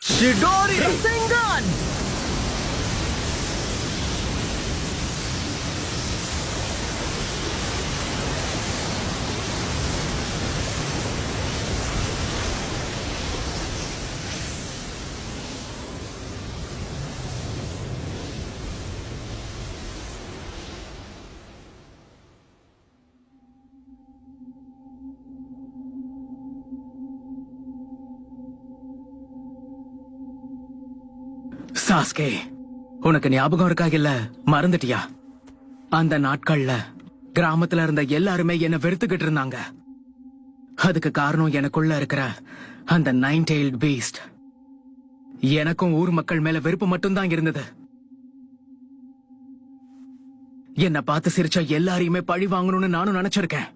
Chidori Rasengan! Sasuke, உனக்கு ஞாபகம் இருக்கா இல்ல மறந்துட்டியா? அந்த நாட்கள்ல கிராமத்துல இருந்த எல்லாருமே என்ன வெறுத்துக்கிட்டு இருந்தாங்க. அதுக்கு காரணம் எனக்குள்ள இருக்கிற அந்த 9-tailed beast. எனக்கும் ஊர் மக்கள் மேல வெறுப்பு மட்டும்தான் இருந்தது. என்ன பார்த்து சிரிச்ச எல்லாரையுமே பழி வாங்கணும்னு நானும் நினைச்சிருக்கேன்.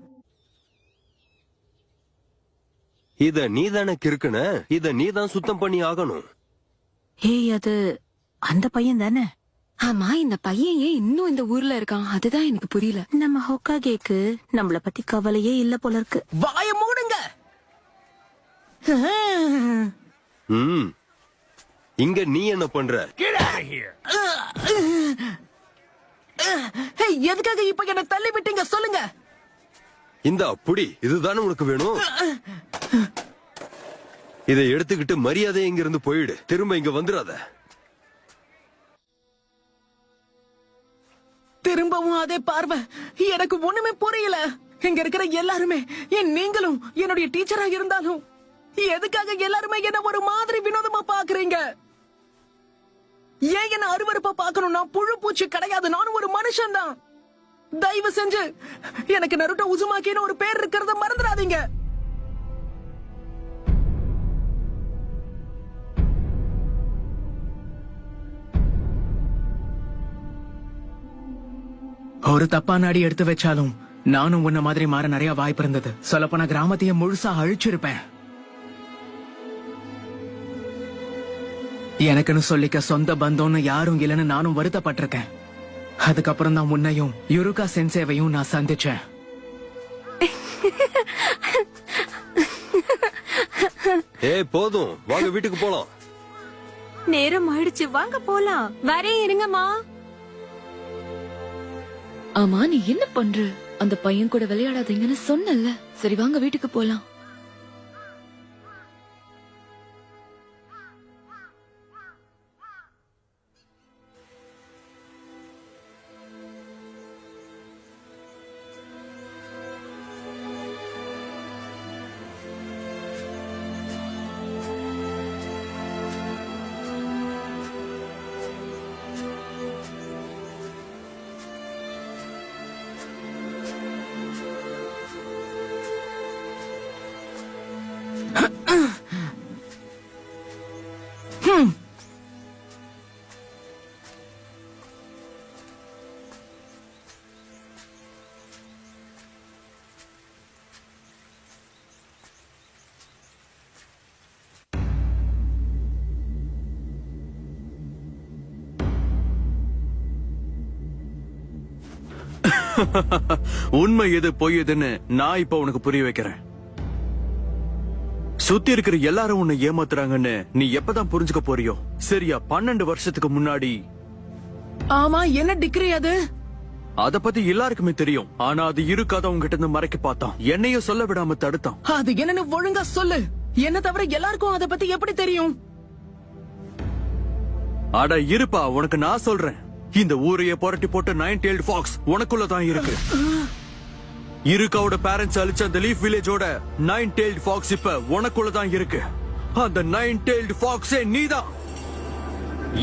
இத நீதானே கிறுக்குன, இத நீதான் சுத்தம் பண்ணி ஆகணும். ஏய், அது அந்த பையன் தானே? ஆமா, இந்த பையன் ஏன் இன்னும் இந்த ஊர்ல இருக்கான்? அதுதான் எனக்கு புரியல. நம்ம ஹோக்காகேக்கு நம்மள பத்தி கவலையே இல்ல போல இருக்கு. வாய மூடுங்க. இங்க நீ என்ன பண்ற? எதுக்காக இப்ப என்ன தள்ளி விட்டீங்க சொல்லுங்க. இந்த அப்படி இதுதானே உனக்கு வேணும்? இதை எடுத்துக்கிட்டு மரியாதை இங்க இருந்து போயிடு. திரும்ப இங்க வந்துடாத. திரும்பவும் அதே பார்வை. எனக்கு ஒண்ணுமே புரியல. இங்க இருக்கிற எல்லாருமே, நீங்களும் என்னுடைய டீச்சரா இருந்தாலும் எதுக்காக எல்லாருமே என்ன ஒரு மாதிரி வினோதமா பாக்குறீங்க? ஏன் என்ன அருவருப்பா பாக்கணும்? நான் புழு பூச்சி கிடையாது, நானும் ஒரு மனுஷன் தான். தயவு செஞ்சு எனக்கு நருட்டோ உசுமாக்கின்னு ஒரு பேர் இருக்கிறத மறந்துடாதீங்க. ஒரு தப்பான அடி எடுத்து வச்சாலும் நானும் உன்ன மாதிரி மாற நிறைய வாய்ப்பு இருந்தது. சொல்லப்போனா கிராமத்தையே முழுசா அழிச்சிருப்பேன். எனக்குன்னு சொல்லிக்க சொந்த பந்தம்னு யாரும் இல்லைன்னு நானும் வருத்தப்பட்டிருக்கேன். அதுக்கப்புறம் தான் உன்னையும் யுருகா சென்சேவையும் நான் சந்திச்சேன். போதும், வாங்க வீட்டுக்கு போலாம். நேரம் ஆயிடுச்சு, வாங்க போலாம். வரே இருங்கம்மா. ஆமா, நீ என்ன பண்ற? அந்த பையன் கூட விளையாடாதீங்கன்னு சொன்னல. சரி வாங்க வீட்டுக்கு போலாம். உண்மை எது பொய் எதுன்னு நான் இப்ப உனக்கு புரிய வைக்கிறேன். சுத்தி இருக்கிற எல்லாரும் உன்னை ஏமாத்துறாங்கன்னு நீ எப்பதான் புரிஞ்சுக்க போறியோ? சரியா 12 வருஷத்துக்கு முன்னாடி. ஆமா, என்ன டிகிரி அது? அத பத்தி எல்லாருக்குமே தெரியும். ஆனா அது இருக்காத உங்ககிட்ட இருந்து மறைக்க பார்த்தான். என்னையும் சொல்ல விடாம தடுத்தான். அது என்னன்னு ஒழுங்கா சொல்லு. என்ன தவிர எல்லாருக்கும் அத பத்தி எப்படி தெரியும்? அட இருப்பா, உனக்கு நான் சொல்றேன். இந்த ஊரையே புரட்டி போட்ட 9-tailed fox உனக்குள்ளதான் இருக்கு. இருக்காவோட பேரண்ட்ஸ் அழிச்ச அந்த லீஃப் வில்லேஜோட 9-tailed fox இப்ப உனக்குள்ளதான் இருக்கு. அந்த 9-tailed fox நீதான்.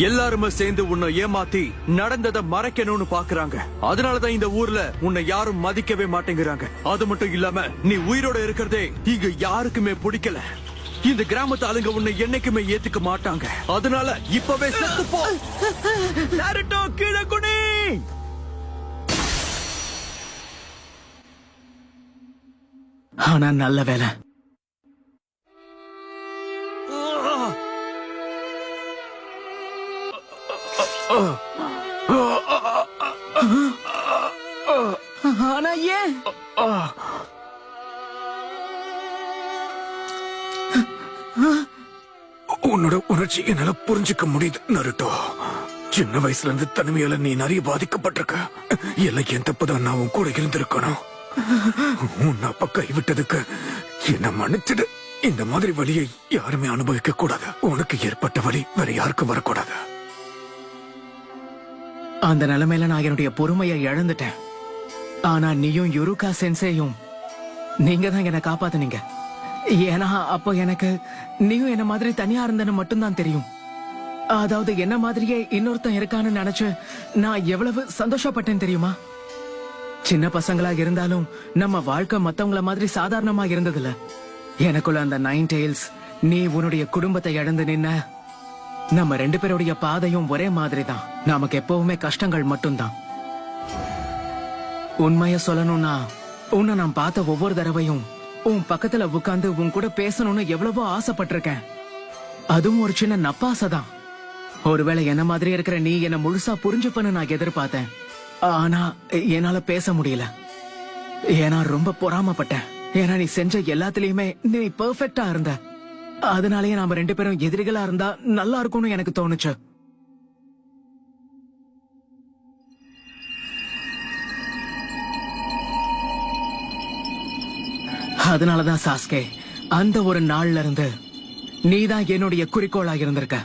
எல்லாருமே சேர்ந்து உன்னை ஏமாத்தி நடந்ததை மறைக்கணும்னு பாக்குறாங்க. அதனாலதான் இந்த ஊர்ல உன்னை யாரும் மதிக்கவே மாட்டேங்கிறாங்க. அது மட்டும் இல்லாம நீ உயிரோட இருக்கிறதே இங்க யாருக்குமே பிடிக்கல. இந்த கிராமத்து ஆளுங்க உன்னை என்னைக்குமே ஏத்துக்க மாட்டாங்க. அதனால இப்பவே செத்து போ. நருட்டோ கீழே குனி. ஆனா நல்ல வேலை. ஆனா ஏன்? உன்னோட உணர்ச்சி என்னால புரிஞ்சுக்க முடியுது நருட்டோ. சின்ன வயசுல இருந்து தனிமையால நீ நிறைய பாதிக்கப்பட்டிருக்க. எல்லாம் என் தப்புதான், நான் உன் கூட இருந்திருக்கணும். உன் அப்பா கைவிட்டதுக்கு என்ன மன்னிச்சிடு. இந்த மாதிரி வலியை யாருமே அனுபவிக்க கூடாது. உனக்கு ஏற்பட்ட வலி வேற யாருக்கும் வரக்கூடாது. அந்த நிலைமையில நான் என்னுடைய பொறுமையை இழந்துட்டேன். ஆனா நீயும் யுருகா சென்சேயும் நீங்க தான் என்ன காப்பாத்துனீங்க. ஏன்னா அப்போ எனக்கு நீயும் என்ன மாதிரி தனியா இருந்தன்னு மட்டும்தான் தெரியும். அதாவது என்ன மாதிரியே இன்னொருத்தன் இருக்கான்னு நினைச்சு நான் எவ்வளவு சந்தோஷப்பட்டேன் தெரியுமா? சின்ன பசங்களா இருந்தாலும் நம்ம வாழ்க்கை மத்தவங்கள மாதிரி சாதாரணமா இருந்ததில்ல. எனக்குள்ள அந்த 9 டெய்ல்ஸ், நீ உன்னுடைய குடும்பத்தை இழந்து நின்ன. நம்ம 2 பேருடைய பாதையும் ஒரே மாதிரி தான். நமக்கு எப்பவுமே கஷ்டங்கள் மட்டும்தான். உண்மைய சொல்லணும்னா உன்னை நான் பார்த்த ஒவ்வொரு தடவையும் உன் பக்கத்துல உட்கார்ந்து உன் கூட பேசணும்னு எவ்வளவோ ஆசைப்பட்டிருக்கேன். அதுவும் ஒரு சின்ன நப்பாசைதான். ஒருவேளை என்ன மாதிரி இருக்கிற நீ என்ன முழுசா புரிஞ்சுப்பன்னு நான் எதிர்பார்த்தேன். ஆனா என்னால பேச முடியல. ஏன்னா ரொம்ப பொறாமப்பட்டேன். ஏன்னா நீ செஞ்ச எல்லாத்துலயுமே நீ பெர்ஃபெக்ட்டா இருந்த. அதனாலயே நாம 2 பேரும் எதிரிகளா இருந்தா நல்லா இருக்கும்னு எனக்கு தோணுச்சு. அதனாலதான் சாஸ்கே, அந்த ஒரு நாள்ல இருந்து நீதான் என்னுடைய குறிக்கோளா இருந்திருக்க.